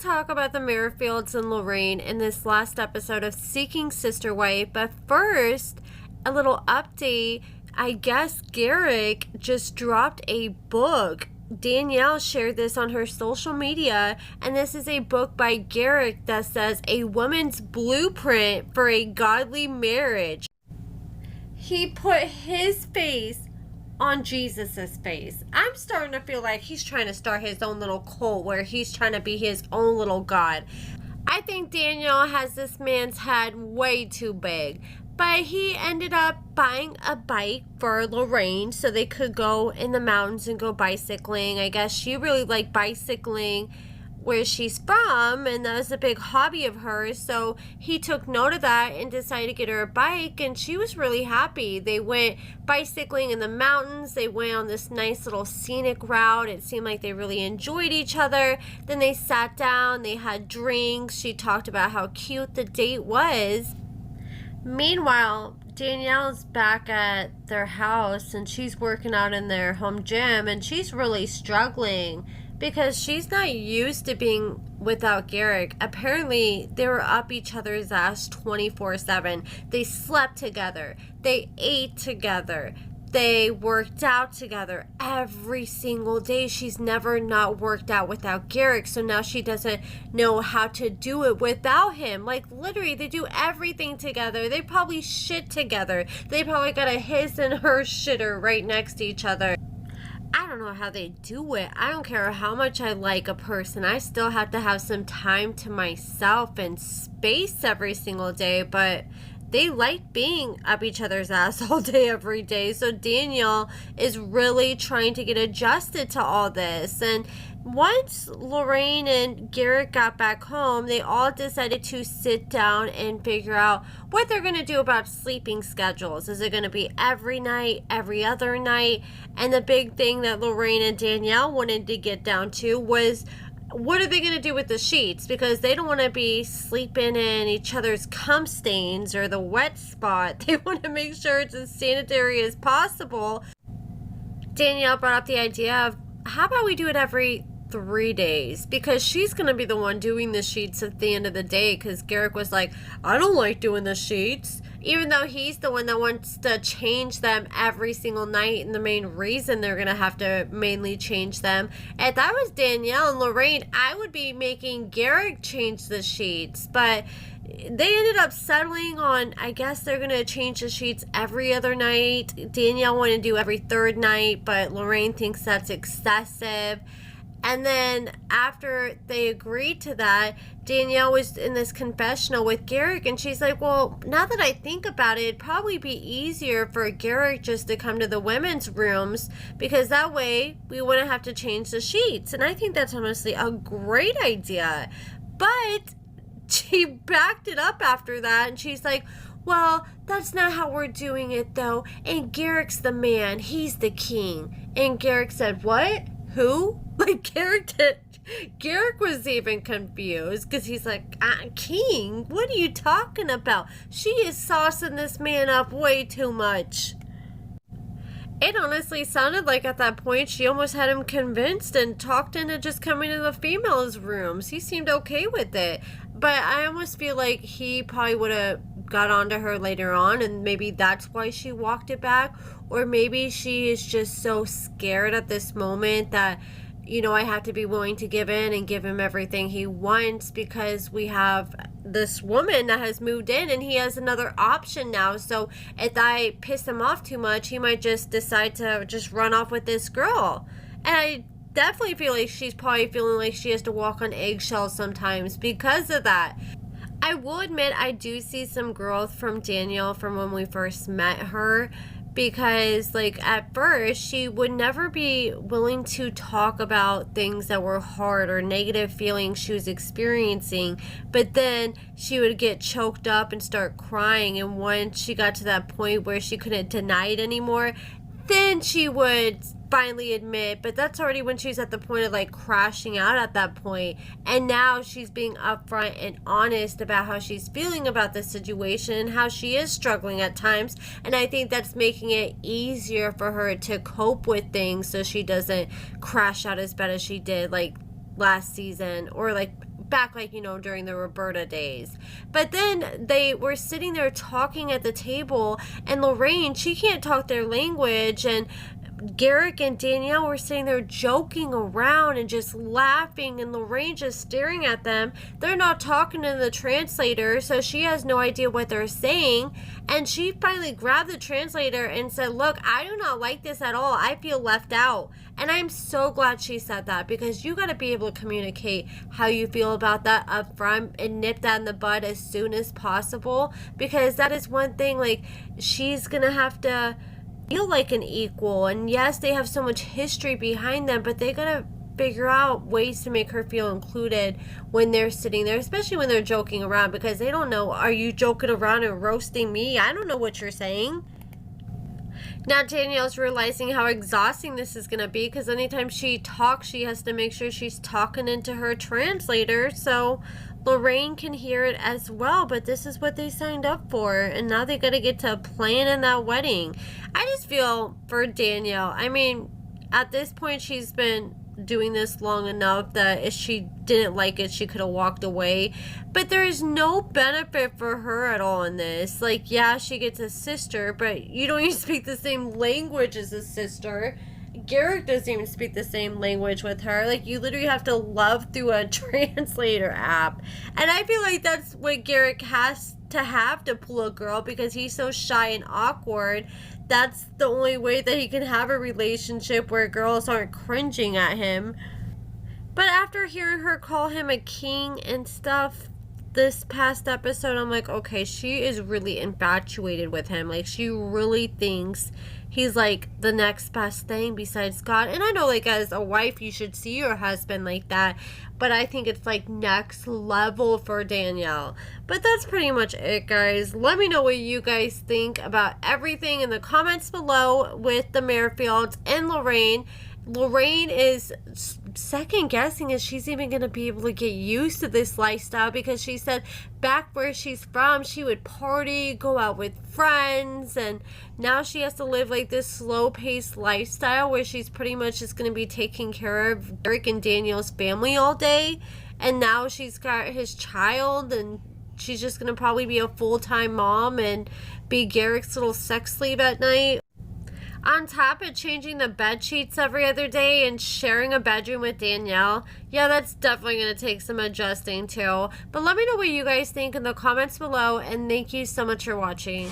talk about the Merrifields and Lorrane in this last episode of Seeking Sister Wife, but first, a little update. I guess Garrick just dropped a book. Danielle shared this on her social media, and this is a book by Garrick that says A Woman's Blueprint for a Godly Marriage. He put his face on Jesus's face. I'm starting to feel like he's trying to start his own little cult where he's trying to be his own little god. I think Danielle has this man's head way too big. But he ended up buying a bike for Lorrane so they could go in the mountains and go bicycling. I guess she really liked bicycling where she's from, and that was a big hobby of hers. So he took note of that and decided to get her a bike, and she was really happy. They went bicycling in the mountains. They went on this nice little scenic route. It seemed like they really enjoyed each other. Then they sat down. They had drinks. She talked about how cute the date was. Meanwhile, Danielle's back at their house and she's working out in their home gym, and she's really struggling because she's not used to being without Garrick. Apparently, they were up each other's ass 24/7. They slept together. They ate together. They worked out together every single day. She's never not worked out without Garrick, so now she doesn't know how to do it without him. Like, literally, they do everything together. They probably shit together. They probably got a his and her shitter right next to each other. I don't know how they do it. I don't care how much I like a person. I still have to have some time to myself and space every single day, but they like being up each other's ass all day, every day. So Danielle is really trying to get adjusted to all this. And once Lorrane and Garrick got back home, they all decided to sit down and figure out what they're going to do about sleeping schedules. Is it going to be every night, every other night? And the big thing that Lorrane and Danielle wanted to get down to was, what are they going to do with the sheets? Because they don't want to be sleeping in each other's cum stains or the wet spot. They want to make sure it's as sanitary as possible. Danielle brought up the idea of, how about we do it every 3 days? Because she's going to be the one doing the sheets at the end of the day, because Garrick was like, I don't like doing the sheets. Even though he's the one that wants to change them every single night, and the main reason they're going to have to mainly change them. If that was Danielle and Lorrane, I would be making Garrick change the sheets. But they ended up settling on, I guess they're going to change the sheets every other night. Danielle wanted to do every third night, but Lorrane thinks that's excessive. And then after they agreed to that, Danielle was in this confessional with Garrick, and she's like, well, now that I think about it, it'd probably be easier for Garrick just to come to the women's rooms, because that way we wouldn't have to change the sheets. And I think that's honestly a great idea. But she backed it up after that, and she's like, well, that's not how we're doing it, though. And Garrick's the man. He's the king. And Garrick said, what? Who? Like, Garrick was even confused, because he's like, king? What are you talking about? She is saucing this man up way too much. It honestly sounded like at that point she almost had him convinced and talked into just coming to the females' rooms. He seemed okay with it. But I almost feel like he probably would have got onto her later on, and maybe that's why she walked it back. Or maybe she is just so scared at this moment that, you know, I have to be willing to give in and give him everything he wants, because we have this woman that has moved in and he has another option now. So if I piss him off too much, he might just decide to just run off with this girl. And I definitely feel like she's probably feeling like she has to walk on eggshells sometimes because of that. I will admit I do see some growth from Danielle from when we first met her, because like at first she would never be willing to talk about things that were hard or negative feelings she was experiencing, but then she would get choked up and start crying, and once she got to that point where she couldn't deny it anymore, then she would finally admit. But that's already when she's at the point of like crashing out at that point. And now she's being upfront and honest about how she's feeling about the situation and how she is struggling at times. And I think that's making it easier for her to cope with things, so she doesn't crash out as bad as she did like last season or like back, like, you know, during the Roberta days. But then they were sitting there talking at the table, and Lorrane, she can't talk their language, and Garrick and Danielle were sitting there joking around and just laughing, and Lorrane just staring at them. They're not talking to the translator, so she has no idea what they're saying. And she finally grabbed the translator and said, look, I do not like this at all. I feel left out. And I'm so glad she said that, because you got to be able to communicate how you feel about that up front and nip that in the bud as soon as possible, because that is one thing, like, she's gonna have to feel like an equal. And yes, they have so much history behind them, but they gotta figure out ways to make her feel included when they're sitting there, especially when they're joking around, because they don't know, are you joking around and roasting me? I don't know what you're saying. Now Danielle's realizing how exhausting this is going to be, because anytime she talks, she has to make sure she's talking into her translator so Lorrane can hear it as well. But this is what they signed up for, and now they got to get to plan in that wedding. I just feel for Danielle, I mean, at this point she's been doing this long enough that if she didn't like it, she could have walked away. But there is no benefit for her at all in this. Like, yeah, she gets a sister, but you don't even speak the same language as a sister. Garrick doesn't even speak the same language with her. Like, you literally have to love through a translator app. And I feel like that's what Garrick has to have to pull a girl, because he's so shy and awkward. That's the only way that he can have a relationship where girls aren't cringing at him. But after hearing her call him a king and stuff this past episode, I'm like, okay, she is really infatuated with him. Like, she really thinks he's like the next best thing besides God. And I know, like, as a wife, you should see your husband like that, but I think it's like next level for Danielle. But that's pretty much it, guys. Let me know what you guys think about everything in the comments below with the Merrifields and Lorrane. Lorrane is second guessing if she's even going to be able to get used to this lifestyle, because she said back where she's from, she would party, go out with friends, and now she has to live like this slow-paced lifestyle where she's pretty much just going to be taking care of Garrick and Danielle's family all day. And now she's got his child, and she's just going to probably be a full-time mom and be Garrick's little sex slave at night. On top of changing the bed sheets every other day and sharing a bedroom with Danielle, yeah, that's definitely going to take some adjusting too. But let me know what you guys think in the comments below, and thank you so much for watching.